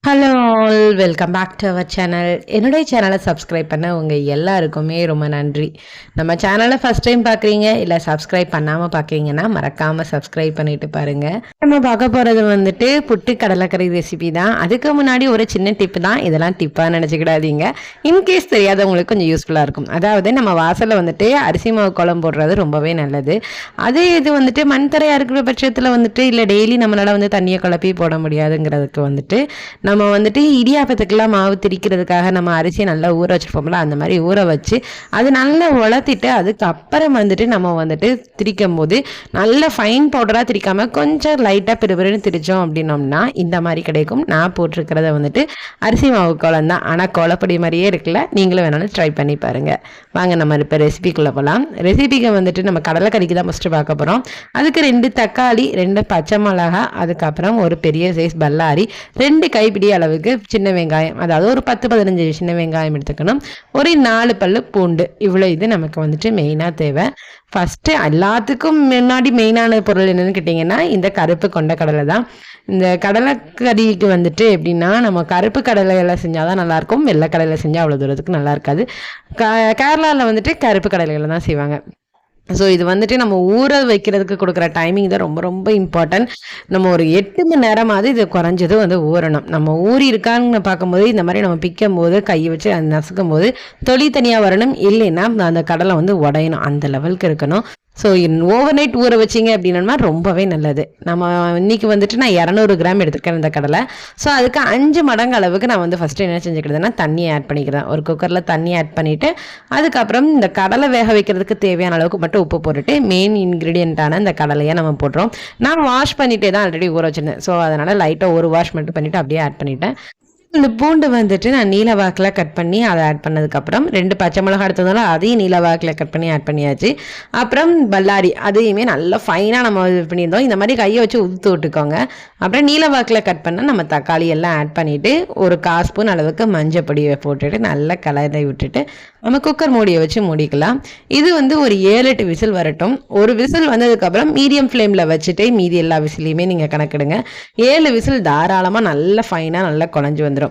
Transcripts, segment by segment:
Hello all, welcome back to our channel. என்னுடைய சேனலை subscribe பண்ண உங்கள் எல்லாருக்குமே ரொம்ப நன்றி. நம்ம சேனலை ஃபஸ்ட் டைம் பார்க்குறீங்க இல்லை சப்ஸ்கிரைப் பண்ணாமல் பார்க்குறீங்கன்னா மறக்காமல் சப்ஸ்கிரைப் பண்ணிட்டு பாருங்கள். நம்ம பார்க்க போகிறது வந்துட்டு புட்டு கடலைக்கறி ரெசிபி தான். அதுக்கு முன்னாடி ஒரு சின்ன டிப்பு தான், இதெல்லாம் டிப்பாக நினச்சிக்கிடாதீங்க. இன்கேஸ் தெரியாதவங்களுக்கு கொஞ்சம் யூஸ்ஃபுல்லாக இருக்கும். அதாவது நம்ம வாசலில் வந்துட்டு அரிசி மாவு குழம்பு போடுறது ரொம்பவே நல்லது. அதே இது வந்துட்டு மண் தரையாக இருக்கிற பட்சத்தில் வந்துட்டு இல்லை டெய்லி நம்மளால் வந்து தண்ணியை குழப்பி போட முடியாதுங்கிறதுக்கு வந்துட்டு நம்ம வந்துட்டு இடியாப்பத்துக்கெல்லாம் மாவு திரிக்கிறதுக்காக நம்ம அரிசியை நல்லா ஊற வச்சுருப்போம்ல, அந்த மாதிரி ஊற வச்சு அது நல்லா உலர்த்திட்டு அதுக்கப்புறம் வந்துட்டு நம்ம வந்துட்டு திரிக்கும் போது நல்ல ஃபைன் பவுடராக திரிக்காமல் கொஞ்சம் லைட்டாக பிறுபிறுன்னு திரிச்சோம் அப்படின்னோம்னா இந்த மாதிரி கிடைக்கும். நான் போட்டிருக்கிறத வந்துட்டு அரிசி மாவு கோலம் தான், ஆனால் கோலப்பொடி மாதிரியே இருக்குல்ல. நீங்களும் வேணாலும் ட்ரை பண்ணி பாருங்கள். வாங்க நம்ம இப்போ ரெசிபிக்குள்ளே போகலாம். ரெசிபிக்கு வந்துட்டு நம்ம கடலைக்கறிக்கு தான் ஃபஸ்ட்டு பார்க்க போகிறோம். அதுக்கு 2 தக்காளி, 2 பச்சை மிளகா, அதுக்கப்புறம் ஒரு பெரிய சைஸ் பல்லாரி, 2 கைப்பிடி அளவுக்கு சின்ன வெங்காயம், அதாவது ஒரு 10-15 சின்ன வெங்காயம் எடுத்துக்கணும். ஒரு 4 பல்லு பூண்டு. இவ்வளோ இது நமக்கு வந்துட்டு மெயினாக தேவை. ஃபஸ்ட்டு எல்லாத்துக்கும் முன்னாடி மெயினான பொருள் என்னென்னு கேட்டிங்கன்னா இந்த கருப்பு கொண்ட கடலை தான். இந்த கடலைக்கறிக்கு வந்துட்டு எப்படின்னா நம்ம கருப்பு கடலையில் செஞ்சால் தான் நல்லாயிருக்கும், வெள்ளை கடலையில் செஞ்சால் அவ்வளோ தூரத்துக்கு நல்லா இருக்காது. கேரளாவில் வந்துட்டு கருப்பு கடலைகளை தான் செய்வாங்க. ஸோ இது வந்துட்டு நம்ம ஊற வைக்கிறதுக்கு கொடுக்குற டைமிங் தான் ரொம்ப ரொம்ப இம்பார்ட்டன்ட். நம்ம ஒரு 8 மணி நேரமாவது இது குறைஞ்சது வந்து ஊறணும். நம்ம ஊறி இருக்கான்னு பார்க்கும்போது இந்த மாதிரி நம்ம பிக்கும் போது கையை வச்சு அது நசுக்கும் போது தொளி தனியாக வரணும், இல்லைன்னா அந்த கடலை வந்து உடையணும், அந்த லெவலுக்கு இருக்கணும். ஸோ ஓவர் நைட் ஊற வச்சிங்க அப்படின்னா ரொம்பவே நல்லது. நம்ம இன்றைக்கி வந்துட்டு நான் 200 கிராம் எடுத்துருக்கேன் இந்த கடலை. ஸோ அதுக்கு 5 மடங்கு அளவுக்கு நான் வந்து ஃபஸ்ட்டு என்ன செஞ்சுக்கிறதுனா தண்ணியை ஆட் பண்ணிக்கிறேன். ஒரு குக்கரில் தண்ணி ஆட் பண்ணிவிட்டு அதுக்கப்புறம் இந்த கடலை வேக வைக்கிறதுக்கு தேவையான அளவுக்கு மட்டும் உப்பு போட்டுட்டு மெயின் இன்க்ரீடியண்ட்டான இந்த கடலையை நம்ம போட்டுறோம். நான் வாஷ் பண்ணிகிட்டே தான் ஆல்ரெடி ஊற வச்சுருந்தேன். ஸோ அதனால் லைட்டாக ஒரு வாஷ் மட்டும் பண்ணிவிட்டு அப்படியே ஆட் பண்ணிவிட்டேன். இந்த பூண்டு வந்துட்டு நான் நீல வாக்கில் கட் பண்ணி அதை ஆட் பண்ணதுக்கப்புறம் 2 பச்சை மிளகா எடுத்ததுனால அதையும் நீல வாக்கில் கட் பண்ணி ஆட் பண்ணியாச்சு. அப்புறம் பல்லாரி அதையுமே நல்லா ஃபைனாக நம்ம இது பண்ணியிருந்தோம். இந்த மாதிரி கையை வச்சு உதுத்து விட்டுக்கோங்க. அப்புறம் நீல வாக்கில் கட் பண்ண நம்ம தக்காளி எல்லாம் ஆட் பண்ணிவிட்டு ஒரு 1/4 ஸ்பூன் அளவுக்கு மஞ்சள் பொடியை போட்டுட்டு நல்லா கலரை விட்டுட்டு நம்ம குக்கர் மூடியை வச்சு மூடிக்கலாம். இது வந்து ஒரு 7-8 விசில் வரட்டும். ஒரு விசில் வந்ததுக்கப்புறம் மீடியம் ஃப்ளேமில் வச்சுட்டு மீதி எல்லா விசிலையுமே நீங்கள் கணக்கிடுங்க. 7 விசில் தாராளமாக நல்லா ஃபைனாக நல்லா குழஞ்சி வந்துடும்.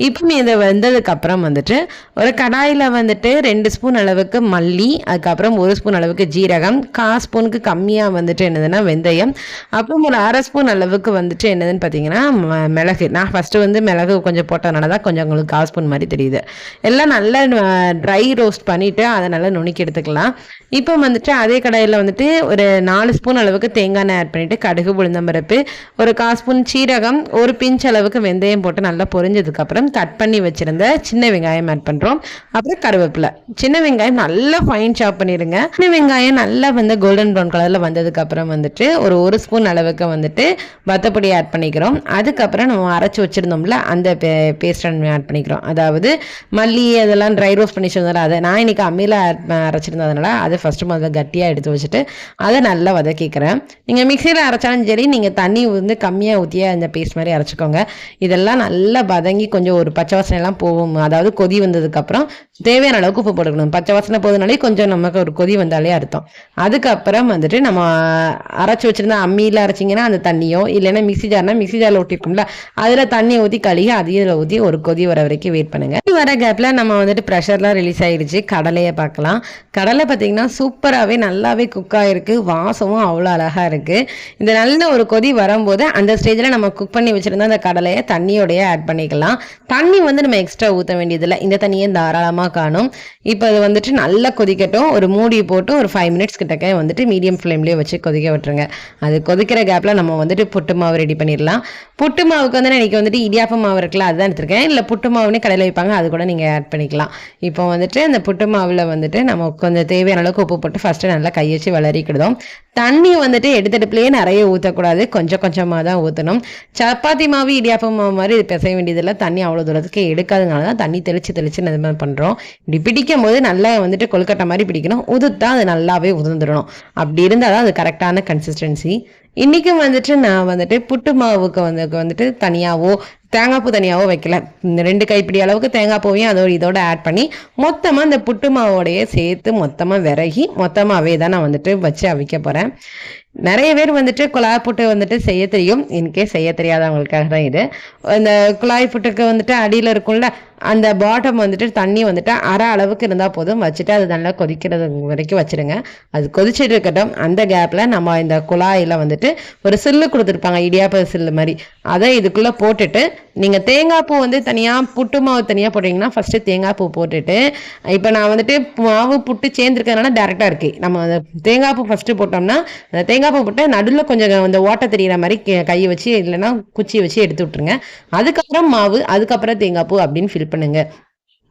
இப்போ இதை வந்ததுக்கப்புறம் வந்துட்டு ஒரு கடாயில் வந்துட்டு 2 ஸ்பூன் அளவுக்கு மல்லி, அதுக்கப்புறம் 1 ஸ்பூன் அளவுக்கு ஜீரகம், 1/4 ஸ்பூனுக்கு கம்மியாக வந்துட்டு என்னதுன்னா வெந்தயம், அப்புறம் ஒரு 1/2 ஸ்பூன் அளவுக்கு வந்துட்டு என்னதுன்னு பார்த்தீங்கன்னா மிளகு. நான் ஃபஸ்ட்டு வந்து மிளகு கொஞ்சம் போட்டதுனால தான் கொஞ்சம் உங்களுக்கு 1/4 ஸ்பூன் மாதிரி தெரியுது. எல்லாம் நல்லா ட்ரை ரோஸ்ட் பண்ணிவிட்டு அதை நல்லா நுணுக்கி எடுத்துக்கலாம். இப்போ வந்துட்டு அதே கடாயில் வந்துட்டு ஒரு 4 ஸ்பூன் அளவுக்கு தேங்காய் எண்ணெய் ஆட் பண்ணிவிட்டு கடுகு, உளுந்தம்பருப்பு, ஒரு 1/4 ஸ்பூன் சீரகம், ஒரு பிஞ்ச் அளவுக்கு வெந்தயம் போட்டு நல்லா பொரிஞ்சதுக்கப்புறம் கட் பண்ணி வச்சுருந்த சின்ன வெங்காயம் ஆட் பண்ணுறோம். அப்புறம் கருவேப்பிலை. சின்ன வெங்காயம் நல்லா ஃபைன் சாப் பண்ணிடுங்க. சின்ன வெங்காயம் நல்லா வந்து கோல்டன் ப்ரௌன் கலரில் வந்ததுக்கப்புறம் வந்துட்டு ஒரு ஸ்பூன் அளவுக்கு வந்துட்டு வத்தப்பொடி ஆட் பண்ணிக்கிறோம். அதுக்கப்புறம் நம்ம அரைச்சி வச்சுருந்தோம்ல அந்த பேஸ்ட் ஆட் பண்ணிக்கிறோம். அதாவது மல்லி அதெல்லாம் ட்ரை ரோஸ்ட் பண்ணி வச்சுருந்தாலும் அதை நான் இன்றைக்கி அம்மியில் அரைச்சிருந்ததுனால அதை ஃபஸ்ட்டு முதல்ல கட்டியாக எடுத்து வச்சுட்டு அதை நல்லா வதக்கிக்கிறேன். நீங்கள் மிக்சியில் அரைச்சாலும் சரி, நீங்கள் தண்ணி வந்து கம்மியாக ஊற்றியே அந்த பேஸ்ட் மாதிரி அரைச்சிக்கோங்க. இதெல்லாம் நல்லா வதங்கி கொஞ்சம் ஒரு பச்சை வாசனைலாம் போகும். அதாவது கொதி வந்ததுக்கப்புறம் தேவையான அளவுக்கு உப்பு போட்டுக்கணும். பச்சை வாசனை போதுனாலே கொஞ்சம் நமக்கு ஒரு கொதி வந்தாலே அர்த்தம். அதுக்கப்புறம் வந்துட்டு நம்ம அரைச்சி வச்சுருந்தா அம்மியில் அரைச்சிங்கன்னா அந்த தண்ணியோ, இல்லைன்னா மிக்சி ஜாரில் ஊற்றிருக்கோம்ல அதில் தண்ணி ஊற்றி கழுகி அதையும் ஊற்றி ஒரு கொதி வர வரைக்கும் வெயிட் பண்ணுங்கள். வர கேப்பில் நம்ம வந்துட்டு ப்ரெஷர்லாம் ரிலீஸ் ஆகிடுச்சு. கடலையை பார்க்கலாம். கடலை பார்த்திங்கன்னா சூப்பராகவே நல்லாவே குக் ஆகிருக்கு. வாசமும் அவ்வளோ அழகாக இருக்குது. இந்த நல்ல ஒரு கொதி வரும்போது அந்த ஸ்டேஜில் நம்ம குக் பண்ணி வச்சுருந்தா அந்த கடலையை தண்ணியோடைய ஆட் பண்ணிக்கலாம். தண்ணி வந்து நம்ம எக்ஸ்ட்ரா ஊற்ற வேண்டியதில்லை, இந்த தண்ணியை தாராளமாக காணும். இப்போ அது வந்துட்டு நல்லா கொதிக்கட்டும். ஒரு மூடி போட்டு ஒரு 5 மினிட்ஸ் கிட்டக்க வந்துட்டு மீடியம் ஃப்ளேம்லேயே வச்சு கொதிக்க விட்டுருங்க. அது கொதிக்கிற கேப்பில் நம்ம வந்துட்டு புட்டு மாவு ரெடி பண்ணிடலாம். புட்டு மாவுக்கு வந்து இன்றைக்கி வந்துட்டு இடியாப்ப மாவு இருக்குல்ல அதுதான் எடுத்துருக்கேன். இல்லை புட்டு மாவுன்னு கடையில் வைப்பாங்க, அது கூட நீங்கள் ஆட் பண்ணிக்கலாம். இப்போ வந்துட்டு அந்த புட்டு மாவில் வந்துட்டு நம்ம கொஞ்சம் தேவையான அளவுக்கு உப்பு போட்டு ஃபஸ்ட்டு நல்லா கை வச்சு வளரிக்கிடுதோம். தண்ணி வந்துட்டு எடுத்தடுப்புலேயே நிறைய ஊற்றக்கூடாது, கொஞ்சம் கொஞ்சமாக தான் ஊற்றணும். சப்பாத்தி மாவு இடியாப்ப மாவு மாதிரி இது பிசைய வேண்டியதில்லை. தண்ணி அவ்வளோ தூரத்துக்கு எடுக்காதனால தான் தண்ணி தெளித்து இது மாதிரி பண்ணுறோம். இப்படி பிடிக்கும் போது நல்லா வந்துட்டு கொழுக்கட்டை மாதிரி பிடிக்கணும். உதுத்தா அது நல்லாவே உதிர்ந்துடணும். அப்படி இருந்தால் தான் அது கரெக்டான கன்சிஸ்டன்சி. இன்றைக்கும் வந்துட்டு நான் வந்துட்டு புட்டு மாவுக்கு வந்துட்டு தனியாகவோ தேங்காய் பூ தனியாகவோ வைக்கல. 2 கைப்பிடி அளவுக்கு தேங்காய் பூவையும் இதோட ஆட் பண்ணி மொத்தமாக இந்த புட்டு மாவோடையே சேர்த்து மொத்தமாக விறகி மொத்தமாகவே தான் நான் வந்துட்டு வச்சு அவிக்க போகிறேன். நிறைய பேர் வந்துட்டு குழாய் புட்டு வந்துட்டு செய்ய தெரியும். இன்கேஸ் செய்ய தெரியாதவங்களுக்காக தான் இது. இந்த குழாய் புட்டுக்கு வந்துட்டு அடியில் இருக்கும்ல, அந்த பாட்டம் வந்துட்டு தண்ணி வந்துட்டு அரை அளவுக்கு இருந்தால் போதும். வச்சுட்டு அது நல்லா கொதிக்கிறது வரைக்கும் வச்சுருங்க. அது கொதிச்சுட்டு இருக்கட்டும். அந்த கேப்பில் நம்ம இந்த குழாயில் வந்துட்டு ஒரு சில்லு கொடுத்துருப்பாங்க, இடியாப்ப சில்லு மாதிரி. அதை இதுக்குள்ளே போட்டுட்டு நீங்கள் தேங்காய் பூ வந்து தனியாக, புட்டு மாவு தனியாக போட்டிங்கன்னா ஃபஸ்ட்டு தேங்காய் பூ போட்டுட்டு, இப்போ நான் வந்துட்டு மாவு புட்டு சேர்ந்துருக்கிறதுனால டேரெக்டாக இருக்குது. நம்ம அந்த தேங்காய் பூ ஃபஸ்ட்டு போட்டோம்னா அந்த தேங்காய் பூ போட்டு நடுவில் கொஞ்சம் அந்த ஓட்டை தெரிகிற மாதிரி கையை வச்சு இல்லைன்னா குச்சி வச்சு எடுத்து விட்ருங்க. அதுக்கப்புறம் மாவு, அதுக்கப்புறம் தேங்காய் பூ அப்படின்னு ஃபில் பண்ணுங்க.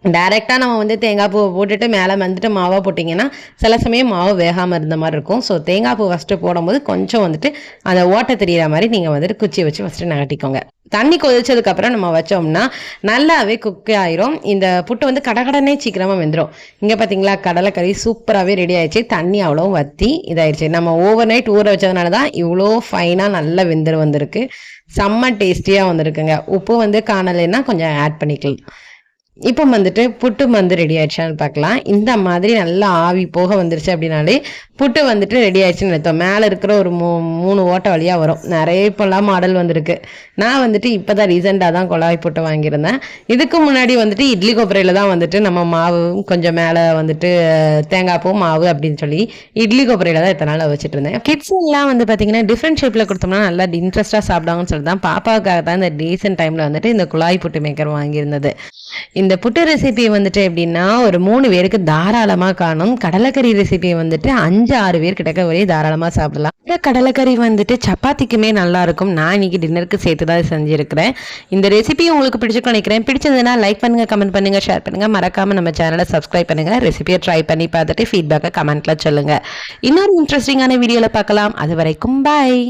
டைரெக்டாக நம்ம வந்து தேங்காய் பூவை போட்டுட்டு மேலே வந்துட்டு மாவாக போட்டிங்கன்னா சில சமயம் மாவு வேகாமல் இருந்த மாதிரி இருக்கும். ஸோ தேங்காய் பூ ஃபஸ்ட்டு போடும்போது கொஞ்சம் வந்துட்டு அந்த ஓட்டை தெரிகிற மாதிரி நீங்கள் வந்துட்டு குச்சி வச்சு ஃபஸ்ட்டு நகட்டிக்கோங்க. தண்ணி கொதிச்சதுக்கப்புறம் நம்ம வச்சோம்னா நல்லாவே குக் ஆயிரும். இந்த புட்டு வந்து கடகடனே சீக்கிரமாக வெந்துடும். இங்கே பார்த்தீங்களா, கடலைக்கறி சூப்பராகவே ரெடி ஆயிடுச்சு. தண்ணி அவ்வளோ வற்றி இதாயிடுச்சு. நம்ம ஓவர் நைட் ஊற வச்சதுனால தான் இவ்வளோ ஃபைனாக நல்லா வந்திருக்கு. செம்ம டேஸ்டியாக வந்திருக்குங்க. உப்பு வந்து காணலைன்னா கொஞ்சம் ஆட் பண்ணிக்கலாம். இப்போ வந்துட்டு புட்டு வந்து ரெடி ஆயிடுச்சான்னு பார்க்கலாம். இந்த மாதிரி நல்லா ஆவி போக வந்துருச்சு அப்படின்னாலே புட்டு வந்துட்டு ரெடி ஆயிடுச்சுன்னு நினைத்தோம். மேலே இருக்கிற ஒரு 3 ஓட்டை வழியாக வரும். நிறைய இப்போல்லாம் மாடல் வந்திருக்கு. நான் வந்துட்டு இப்போ தான் ரீசெண்டாக தான் குழாய் புட்டு வாங்கியிருந்தேன். இதுக்கு முன்னாடி வந்துட்டு இட்லி கொப்பரையில் தான் வந்துட்டு நம்ம மாவு கொஞ்சம் மேலே வந்துட்டு தேங்காய் பூ மாவு அப்படின்னு சொல்லி இட்லி கொப்பரையில் தான் இத்தனை நாள் வச்சுட்டு இருந்தேன். கிட்ஸ் எல்லாம் வந்து பார்த்தீங்கன்னா டிஃப்ரெண்ட் ஷேப்பில் கொடுத்தோம்னா நல்லா இன்ட்ரெஸ்ட்டாக சாப்பிடுவாங்கன்னு சொல்லி தான் பாப்பாவுக்காக தான் இந்த ரீசெண்ட் டைமில் வந்துட்டு இந்த குழாய் புட்டு மேக்கர் வாங்கியிருந்தது. இந்த புட்டு ரெசிபி வந்துட்டு எப்படின்னா ஒரு 3 பேருக்கு தாராளமாக காணும். கடலைக்கறி ரெசிபி வந்துட்டு 5-6 பேர் கிட்ட ஒரே தாராளமாக சாப்பிடலாம். இந்த கடலைக்கறி வந்துட்டு சப்பாத்திக்குமே நல்லா இருக்கும். நான் இன்னைக்கு டின்னருக்கு சேர்த்து தான் செஞ்சிருக்கிறேன். இந்த ரெசிபி உங்களுக்கு பிடிச்சிருக்கும் நினைக்கிறேன். பிடிச்சதுன்னா லைக் பண்ணுங்க, கமெண்ட் பண்ணுங்க, ஷேர் பண்ணுங்க. மறக்காம நம்ம சேனலை சப்ஸ்கிரைப் பண்ணுங்க. ரெசிபியை ட்ரை பண்ணி பார்த்துட்டு ஃபீட்பேக்கை கமெண்ட்ல சொல்லுங்க. இன்னொரு இன்ட்ரெஸ்டிங்கான வீடியோல பார்க்கலாம். அது வரைக்கும் பாய்.